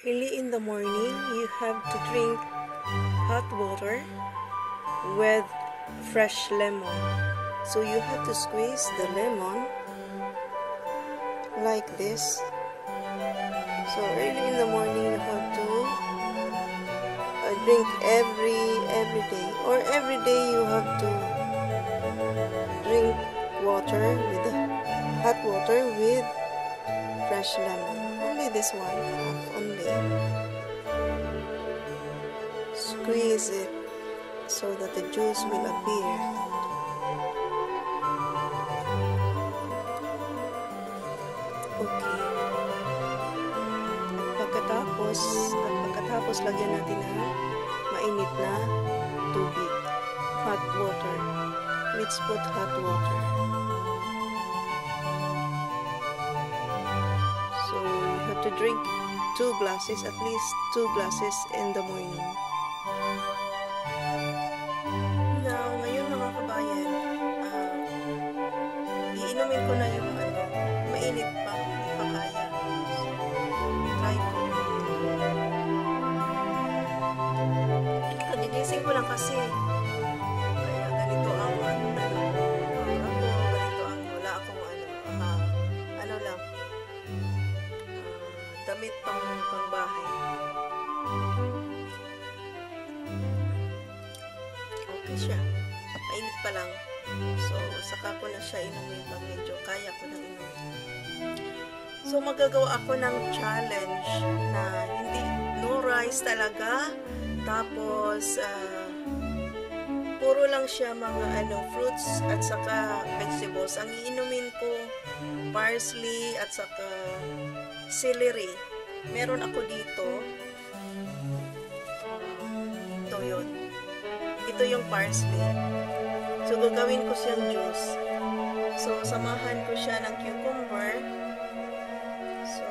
Early in the morning, you have to drink hot water with fresh lemon. So you have to squeeze the lemon like this. So early in the morning, you have to drink every day, or every day you have to drink water with hot water with fresh lemon. Only this one, only. Squeeze it so that the juice will appear. Okay. At pagkatapos lagyan natin ng mainit na tubig. Hot water. Let's put hot water. So you have to drink 2 glasses, at least 2 glasses in the morning. Now, ngayon mga kabayan, iinumin ko na yung mainit pa, hindi pa kaya. So, try ko. Kagigising ko lang kasi. Kaya ganito ang ganito ang wala akong lang. Damit pang bahay. Okay siya. Mainit pa lang. So, saka ko na siya inumin pag medyo kaya ko nang inumin. So, magagawa ako ng challenge na no rice talaga. Tapos, puro lang siya mga fruits at saka vegetables. Ang iinumin ko, parsley at saka celery. Meron ako dito. Ito yun. Ito yung parsley. So, gagawin ko siyang juice. So, samahan ko siya ng cucumber. So,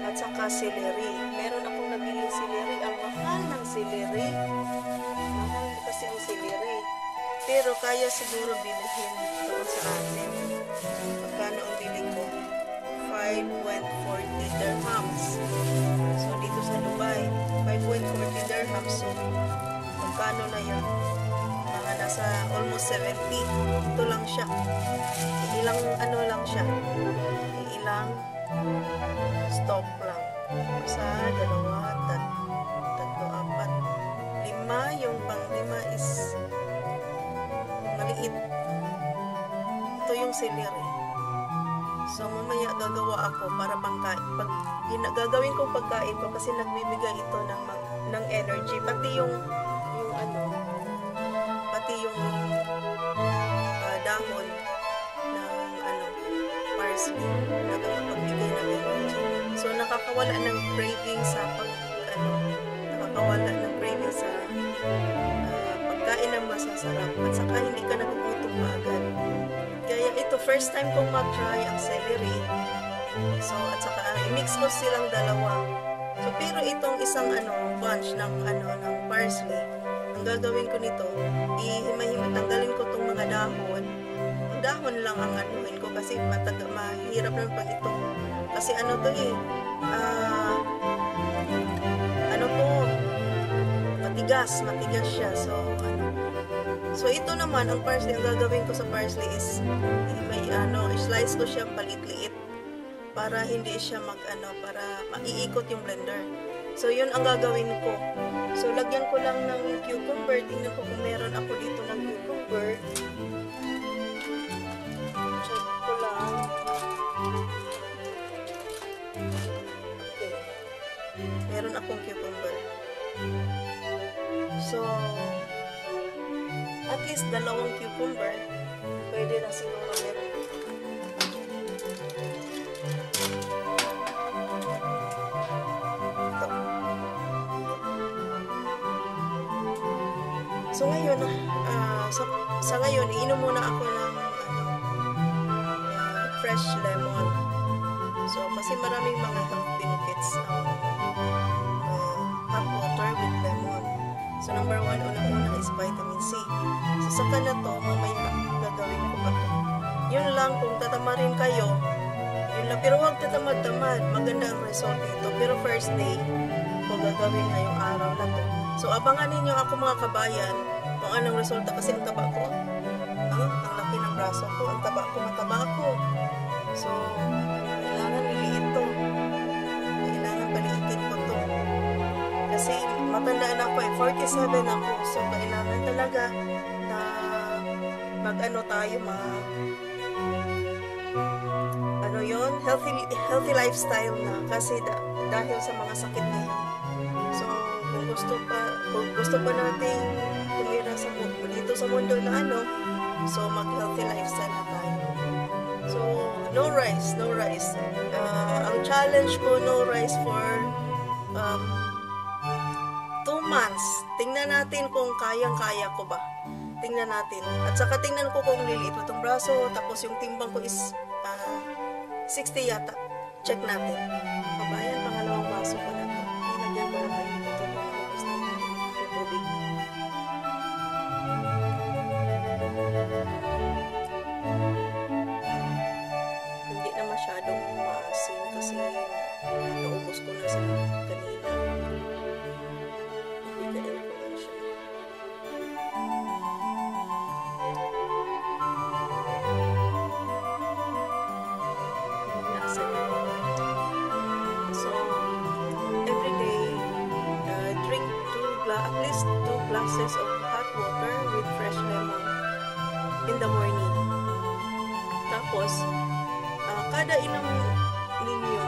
at saka celery. Meron akong nabiling celery. Ang mahal ng celery. Mahal kasi ang celery. Pero kaya siguro bilhin doon sa atin. Magkano ang bili ko? 5.40 dirhams. So, dito sa Dubai, 5.40 dirhams. So, magkano na yun? Mga nasa almost 70. Ito lang siya. Ilang lang siya. Ilang stock lang. Isa, dalawa, tatlo, apat, 5. Yung pang-5 is maliit. Ito yung celery. So, mamaya gagawa ako para gagawin kong pagkain ko kasi nagbibigay ito ng energy. Pati yung dahon ng parsley nakakapagbigay ng energy. So, nakakawala ng craving sa pagkain ng masasarap at saka hindi ka nagugutom agad. Kaya ito, first time kong mag-try ang celery. So, at saka i-mix ko silang dalawa. So, pero itong isang bunch ng parsley, ang gagawin ko nito, tanggalin ko itong mga dahon. Ang dahon lang ang anuhin ko kasi mahirap naman pag ito. Kasi matigas siya. So ito naman, ang parsley, ang gagawin ko sa parsley is slice ko siya paliit-liit para hindi siya para maiikot yung blender. So yun ang gagawin ko. So lagyan ko lang ng cucumber. Tingnan ko kung meron ako dito ng cucumber. Check ko lang. Okay. Meron akong cucumber. So, at least 2 cucumber. Pwede na siguro meron. Ito. So, ngayon, sa ngayon, iinom muna ako ng fresh lemon. So, kasi maraming mga health benefits ang hot water with lemon. So, number 1, unang-una is vitamin C. So, saka na to, mamaya gagawin ko pa to. Yun lang, kung tatamarin kayo, yun lang. Pero huwag tatamad-tamad. Maganda ang result dito. Pero first day, kung gagawin ngayong araw na to. So, abangan ninyo ako mga kabayan kung anong resulta. Kasi ang taba ko, ang laki ng braso ko. Ang taba ko, mataba ko. So, kailangan iliit to. Kailangan paliitin ko to. Kasi matandaan ako 47 ako. So, kailangan talaga na mag-ano tayo, ano yon, healthy lifestyle na. Kasi dahil sa mga sakit na yun. So, kung gusto pa nating tumira dito sa mundo na so mag-healthy lifestyle na tayo. So, no rice. Ang challenge ko, no rice for 2 months. Tingnan natin kung kayang-kaya ko ba. Tingnan natin. At saka tingnan ko kung liliit ko itong braso. Tapos yung timbang ko is 60 yata. Check natin. Kabayan, pangalawang baso ko na ito. Nilagyan ko na kayo dito. Tapos na yung tubig. Hindi na masyadong maasim kasi naubos ko na sa kanina. Bigyan ko lang siya. So, every day, drink at least 2 glasses of hot water with fresh lemon in the morning. Tapos, kada inom ninyo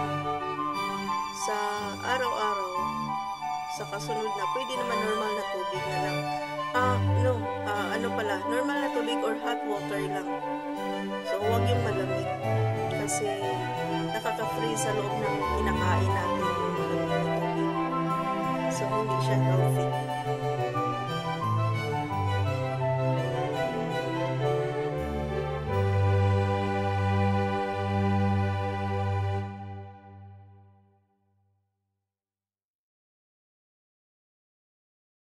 sa araw-araw, sa kasunod na, pwede naman normal na tubig na lang. Normal na tubig or hot water lang. So, huwag yung malamig. Kasi, nakaka-freeze sa loob ng kinakain natin yung malamig na tubig. So, hindi siya healthy.